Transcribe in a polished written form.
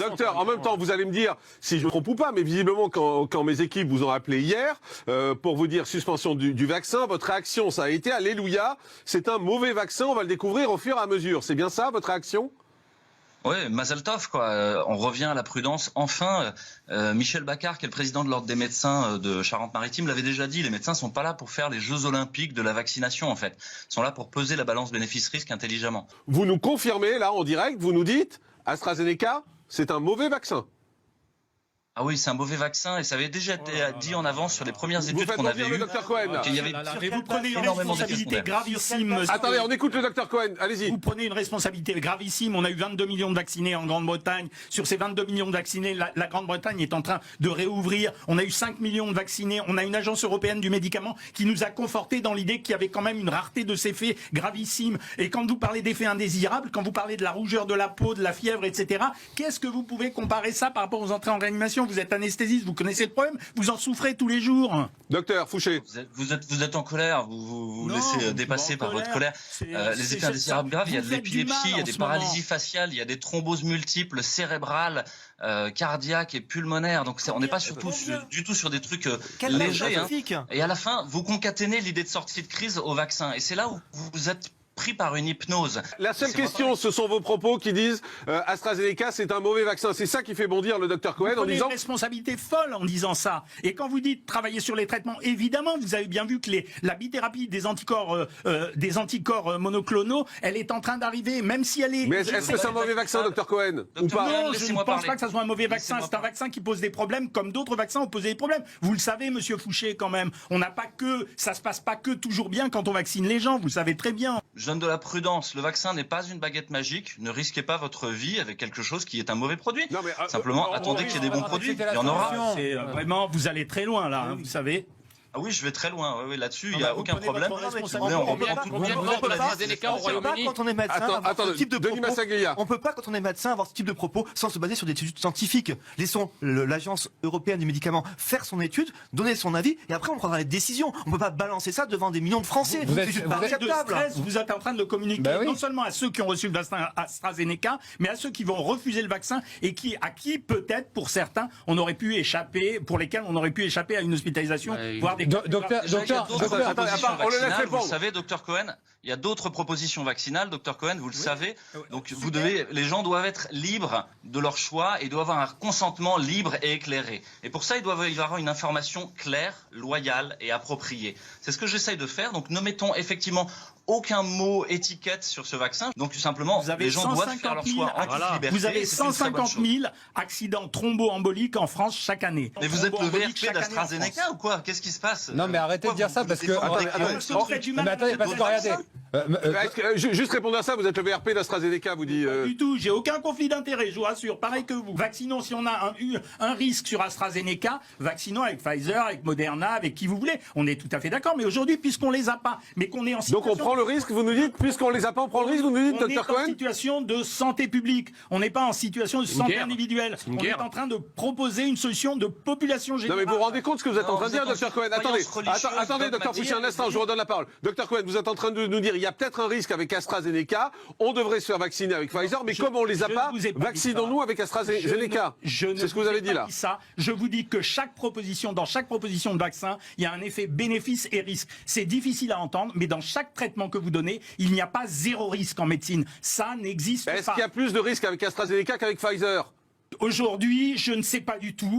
Docteur, en même temps, vous allez me dire si je me trompe ou pas, mais visiblement, quand mes équipes vous ont appelé hier pour vous dire suspension du vaccin, votre réaction, ça a été « Alléluia, c'est un mauvais vaccin, on va le découvrir au fur et à mesure ». C'est bien ça, votre réaction ? Oui, Mazel Tov, quoi. On revient à la prudence. Enfin, Michel Baccar, qui est le président de l'Ordre des médecins de Charente-Maritime, l'avait déjà dit, les médecins sont pas là pour faire les Jeux Olympiques de la vaccination, en fait. Ils sont là pour peser la balance bénéfice-risque intelligemment. Vous nous confirmez, là, en direct, vous nous dites, AstraZeneca, c'est un mauvais vaccin. Ah oui, c'est un mauvais vaccin et ça avait déjà été dit en avance sur les premières études qu'on avait eues. Le Dr Cohen. Mais vous prenez une responsabilité gravissime. Attendez, on écoute le Dr Cohen, allez-y. Vous prenez une responsabilité gravissime. On a eu 22 millions de vaccinés en Grande-Bretagne. Sur ces 22 millions de vaccinés, la Grande-Bretagne est en train de réouvrir. On a eu 5 millions de vaccinés. On a une agence européenne du médicament qui nous a conforté dans l'idée qu'il y avait quand même une rareté de ces faits gravissimes. Et quand vous parlez d'effets indésirables, quand vous parlez de la rougeur de la peau, de la fièvre, etc., qu'est-ce que vous pouvez comparer ça par rapport aux entrées en réanimation? Vous êtes anesthésiste, vous connaissez le problème, vous en souffrez tous les jours. Docteur Fouché. Vous êtes en colère, vous laissez dépasser par votre colère. Les effets indésirables graves, il y a de l'épilepsie, il y a des paralysies faciales, il y a des thromboses multiples, cérébrales, cardiaques et pulmonaires. Donc on n'est pas du tout sur des trucs légers. Hein. Et à la fin, vous concaténez l'idée de sortie de crise au vaccin. Et c'est là où vous êtes pris par une hypnose. La seule question, ce sont vos propos qui disent AstraZeneca, c'est un mauvais vaccin. C'est ça qui fait bondir le Dr Cohen en disant... une responsabilité folle en disant ça. Et quand vous dites travailler sur les traitements, évidemment, vous avez bien vu que la bithérapie des anticorps monoclonaux, elle est en train d'arriver, même si elle est... Mais est-ce que c'est un mauvais vaccin, Dr Cohen, ou pas? Non, je ne pense pas que ça soit un mauvais vaccin. C'est un vaccin qui pose des problèmes, comme d'autres vaccins ont posé des problèmes. Vous le savez, monsieur Fouché, quand même. On n'a pas que... Ça se passe pas que toujours bien quand on vaccine les gens, vous le savez très bien. Je donne de la prudence. Le vaccin n'est pas une baguette magique. Ne risquez pas votre vie avec quelque chose qui est un mauvais produit. Non, mais, simplement, attendez qu'il y ait des bons produits. Il y en aura. Vraiment, vous allez très loin là, hein, vous savez. Ah oui, je vais très loin. Oui, là-dessus, il n'y a aucun problème. On peut pas, quand on est médecin, avoir ce type de propos sans se baser sur des études scientifiques. Laissons l'agence européenne du médicament faire son étude, donner son avis, et après on prendra les décisions. On peut pas balancer ça devant des millions de Français. Vous êtes en train de communiquer non seulement à ceux qui ont reçu le vaccin AstraZeneca, mais à ceux qui vont refuser le vaccin et à qui peut-être, pour certains, on aurait pu échapper, pour lesquels on aurait pu échapper à une hospitalisation, voire des... Docteur, vous savez, docteur Cohen, il y a d'autres propositions vaccinales, docteur Cohen, vous le savez. Donc les gens doivent être libres de leur choix et doivent avoir un consentement libre et éclairé. Et pour ça, il doit y avoir une information claire, loyale et appropriée. C'est ce que j'essaye de faire. Donc ne mettons effectivement aucun mot étiquette sur ce vaccin. Donc simplement, les gens doivent faire leur choix en toute liberté. Vous avez 150 000 accidents thromboemboliques en France chaque année. Mais vous êtes le VRP d'AstraZeneca ou quoi? Qu'est-ce qui se passe? Non, mais arrêtez de dire ça parce que... Mais attendez, parce que regardez... Juste répondre à ça, vous êtes le VRP d'AstraZeneca, vous dit... Pas du tout, j'ai aucun conflit d'intérêt, je vous rassure, pareil que vous. Vaccinons, si on a un risque sur AstraZeneca, vaccinons avec Pfizer, avec Moderna, avec qui vous voulez. On est tout à fait d'accord, mais aujourd'hui, puisqu'on les a pas, mais qu'on est en situation... Donc on prend le risque, vous nous dites, puisqu'on les a pas, on prend le risque, vous nous dites, Dr Cohen? On est en situation de santé publique, on n'est pas en situation de santé individuelle. On est en train de proposer une solution de population générale. Non mais vous vous rendez compte ce que vous êtes en train de dire, Dr Cohen? Attendez, Dr Fouché, un instant, je vous redonne la parole. Dr Cohen, vous êtes en train de nous dire, il y a peut-être un risque avec AstraZeneca, on devrait se faire vacciner avec Pfizer, mais comme on les a pas, vaccinons-nous avec AstraZeneca. C'est ce que vous avez dit là. Je vous dis que dans chaque proposition de vaccin, il y a un effet bénéfice et risque. C'est difficile à entendre, mais dans chaque traitement que vous donnez, il n'y a pas zéro risque en médecine. Ça n'existe pas. Est-ce qu'il y a plus de risques avec AstraZeneca qu'avec Pfizer? Aujourd'hui, je ne sais pas du tout.